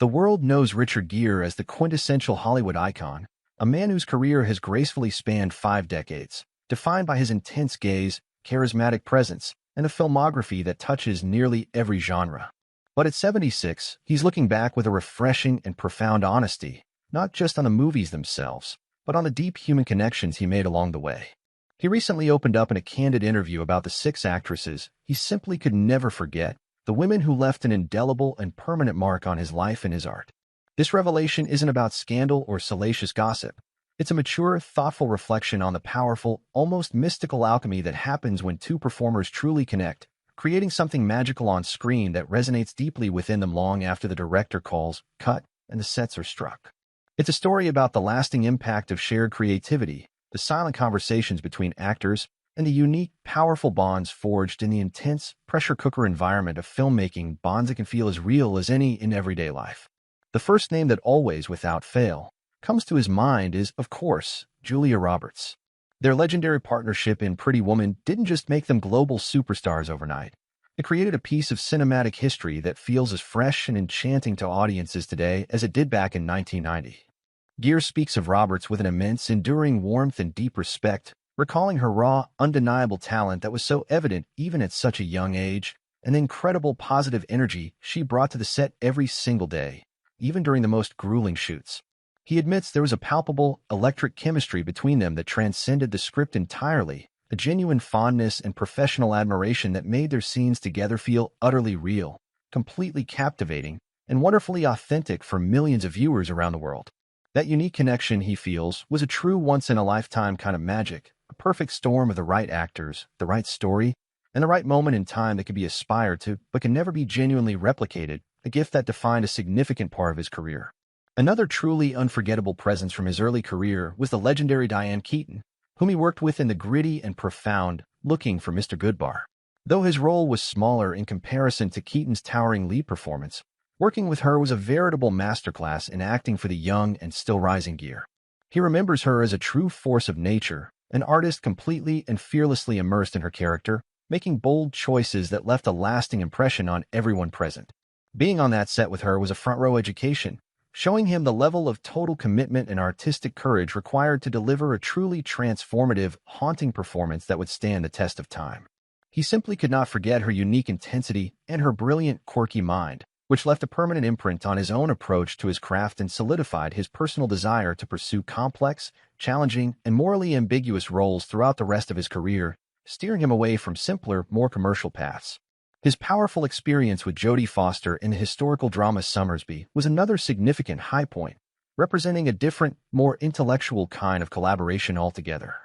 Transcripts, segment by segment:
The world knows Richard Gere as the quintessential Hollywood icon, a man whose career has gracefully spanned 5 decades, defined by his intense gaze, charismatic presence, and a filmography that touches nearly every genre. But at 76, he's looking back with a refreshing and profound honesty, not just on the movies themselves, but on the deep human connections he made along the way. He recently opened up in a candid interview about the 6 actresses he simply could never forget, the women who left an indelible and permanent mark on his life and his art. This revelation isn't about scandal or salacious gossip. It's a mature, thoughtful reflection on the powerful, almost mystical alchemy that happens when two performers truly connect, creating something magical on screen that resonates deeply within them long after the director calls cut and the sets are struck. It's a story about the lasting impact of shared creativity, the silent conversations between actors, and the unique, powerful bonds forged in the intense, pressure cooker environment of filmmaking, bonds that can feel as real as any in everyday life. The first name that always, without fail, comes to his mind is, of course, Julia Roberts. Their legendary partnership in Pretty Woman didn't just make them global superstars overnight. It created a piece of cinematic history that feels as fresh and enchanting to audiences today as it did back in 1990. Gere speaks of Roberts with an immense, enduring warmth and deep respect, recalling her raw, undeniable talent that was so evident even at such a young age, and the incredible positive energy she brought to the set every single day, even during the most grueling shoots. He admits there was a palpable, electric chemistry between them that transcended the script entirely, a genuine fondness and professional admiration that made their scenes together feel utterly real, completely captivating, and wonderfully authentic for millions of viewers around the world. That unique connection, he feels, was a true once-in-a-lifetime kind of magic, a perfect storm of the right actors, the right story, and the right moment in time that could be aspired to but can never be genuinely replicated, a gift that defined a significant part of his career. Another truly unforgettable presence from his early career was the legendary Diane Keaton, whom he worked with in the gritty and profound Looking for Mr. Goodbar. Though his role was smaller in comparison to Keaton's towering lead performance, working with her was a veritable masterclass in acting for the young and still rising Gere. He remembers her as a true force of nature, an artist completely and fearlessly immersed in her character, making bold choices that left a lasting impression on everyone present. Being on that set with her was a front-row education, showing him the level of total commitment and artistic courage required to deliver a truly transformative, haunting performance that would stand the test of time. He simply could not forget her unique intensity and her brilliant, quirky mind, which left a permanent imprint on his own approach to his craft and solidified his personal desire to pursue complex, challenging, and morally ambiguous roles throughout the rest of his career, steering him away from simpler, more commercial paths. His powerful experience with Jodie Foster in the historical drama Summersby was another significant high point, representing a different, more intellectual kind of collaboration altogether.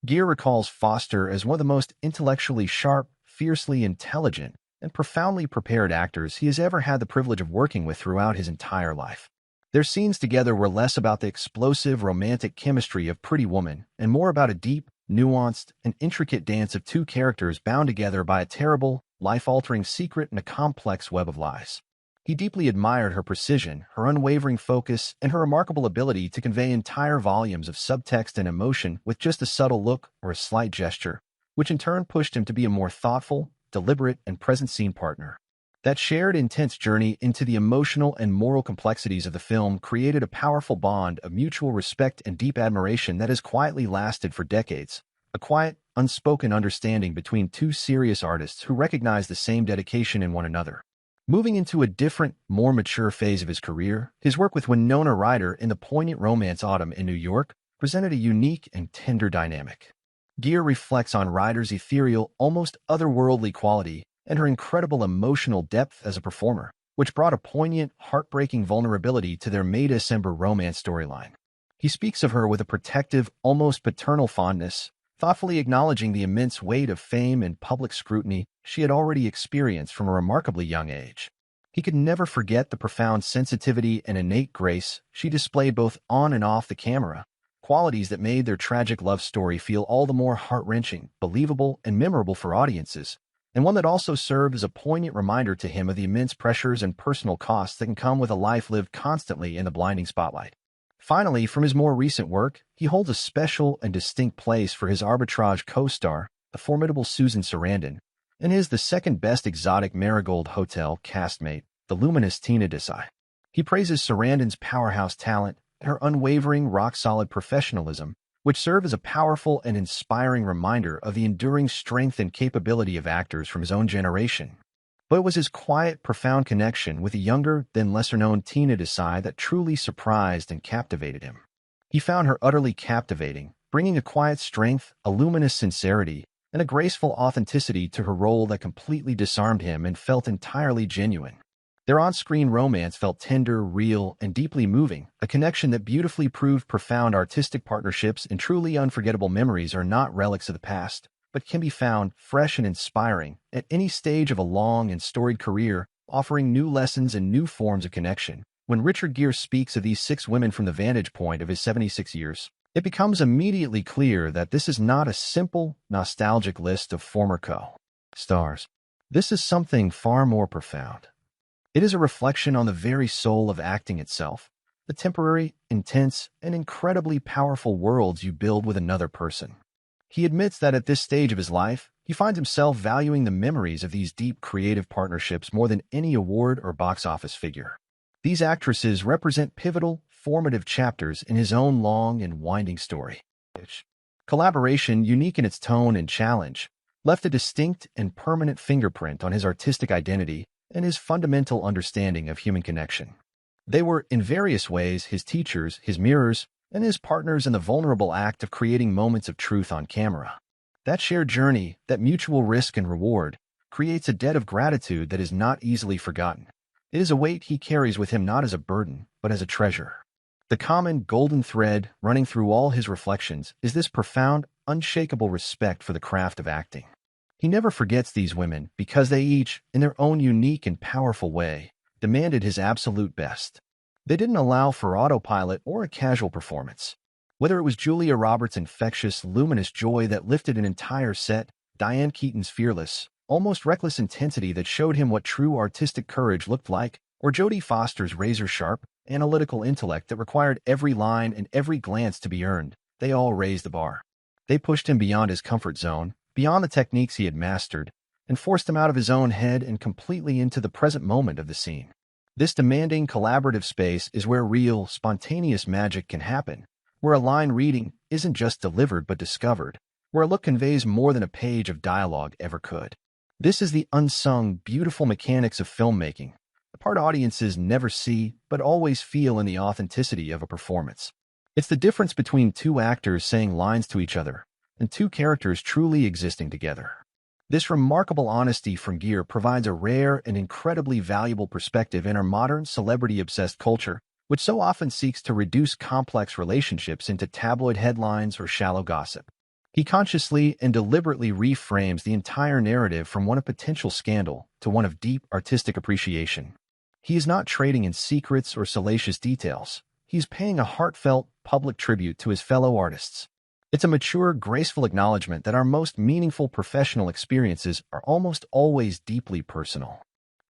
Gere recalls Foster as one of the most intellectually sharp, fiercely intelligent, and profoundly prepared actors he has ever had the privilege of working with throughout his entire life. Their scenes together were less about the explosive, romantic chemistry of Pretty Woman and more about a deep, nuanced, and intricate dance of two characters bound together by a terrible, life-altering secret and a complex web of lies. He deeply admired her precision, her unwavering focus, and her remarkable ability to convey entire volumes of subtext and emotion with just a subtle look or a slight gesture, which in turn pushed him to be a more thoughtful, deliberate, and present scene partner. That shared intense journey into the emotional and moral complexities of the film created a powerful bond of mutual respect and deep admiration that has quietly lasted for decades, a quiet, unspoken understanding between two serious artists who recognize the same dedication in one another. Moving into a different, more mature phase of his career, his work with Winona Ryder in the poignant romance Autumn in New York presented a unique and tender dynamic. Gere reflects on Ryder's ethereal, almost otherworldly quality and her incredible emotional depth as a performer, which brought a poignant, heartbreaking vulnerability to their May-December romance storyline. He speaks of her with a protective, almost paternal fondness, thoughtfully acknowledging the immense weight of fame and public scrutiny she had already experienced from a remarkably young age. He could never forget the profound sensitivity and innate grace she displayed both on and off the camera, qualities that made their tragic love story feel all the more heart-wrenching, believable, and memorable for audiences, and one that also served as a poignant reminder to him of the immense pressures and personal costs that can come with a life lived constantly in the blinding spotlight. Finally, from his more recent work, he holds a special and distinct place for his arbitrage co-star, the formidable Susan Sarandon, and is the second-best exotic Marigold Hotel castmate, the luminous Tina Desai. He praises Sarandon's powerhouse talent and her unwavering, rock-solid professionalism, which serve as a powerful and inspiring reminder of the enduring strength and capability of actors from his own generation. But it was his quiet, profound connection with a younger, then lesser-known Tina Desai that truly surprised and captivated him. He found her utterly captivating, bringing a quiet strength, a luminous sincerity, and a graceful authenticity to her role that completely disarmed him and felt entirely genuine. Their on-screen romance felt tender, real, and deeply moving, a connection that beautifully proved profound artistic partnerships and truly unforgettable memories are not relics of the past, but can be found fresh and inspiring at any stage of a long and storied career, offering new lessons and new forms of connection. When Richard Gere speaks of these 6 women from the vantage point of his 76 years, it becomes immediately clear that this is not a simple, nostalgic list of former co-stars. This is something far more profound. It is a reflection on the very soul of acting itself, the temporary, intense, and incredibly powerful worlds you build with another person. He admits that at this stage of his life, he finds himself valuing the memories of these deep creative partnerships more than any award or box office figure. These actresses represent pivotal, formative chapters in his own long and winding story. Collaboration, unique in its tone and challenge, left a distinct and permanent fingerprint on his artistic identity and his fundamental understanding of human connection. They were, in various ways, his teachers, his mirrors, and his partners in the vulnerable act of creating moments of truth on camera. That shared journey, that mutual risk and reward, creates a debt of gratitude that is not easily forgotten. It is a weight he carries with him not as a burden, but as a treasure. The common golden thread running through all his reflections is this profound, unshakable respect for the craft of acting. He never forgets these women because they each, in their own unique and powerful way, demanded his absolute best. They didn't allow for autopilot or a casual performance. Whether it was Julia Roberts' infectious, luminous joy that lifted an entire set, Diane Keaton's fearless, almost reckless intensity that showed him what true artistic courage looked like, or Jodie Foster's razor-sharp, analytical intellect that required every line and every glance to be earned, they all raised the bar. They pushed him beyond his comfort zone, beyond the techniques he had mastered, and forced him out of his own head and completely into the present moment of the scene. This demanding, collaborative space is where real, spontaneous magic can happen, where a line reading isn't just delivered but discovered, where a look conveys more than a page of dialogue ever could. This is the unsung, beautiful mechanics of filmmaking, the part audiences never see but always feel in the authenticity of a performance. It's the difference between 2 actors saying lines to each other and 2 characters truly existing together. This remarkable honesty from Gere provides a rare and incredibly valuable perspective in our modern, celebrity-obsessed culture, which so often seeks to reduce complex relationships into tabloid headlines or shallow gossip. He consciously and deliberately reframes the entire narrative from one of potential scandal to one of deep artistic appreciation. He is not trading in secrets or salacious details. He is paying a heartfelt, public tribute to his fellow artists. It's a mature, graceful acknowledgement that our most meaningful professional experiences are almost always deeply personal.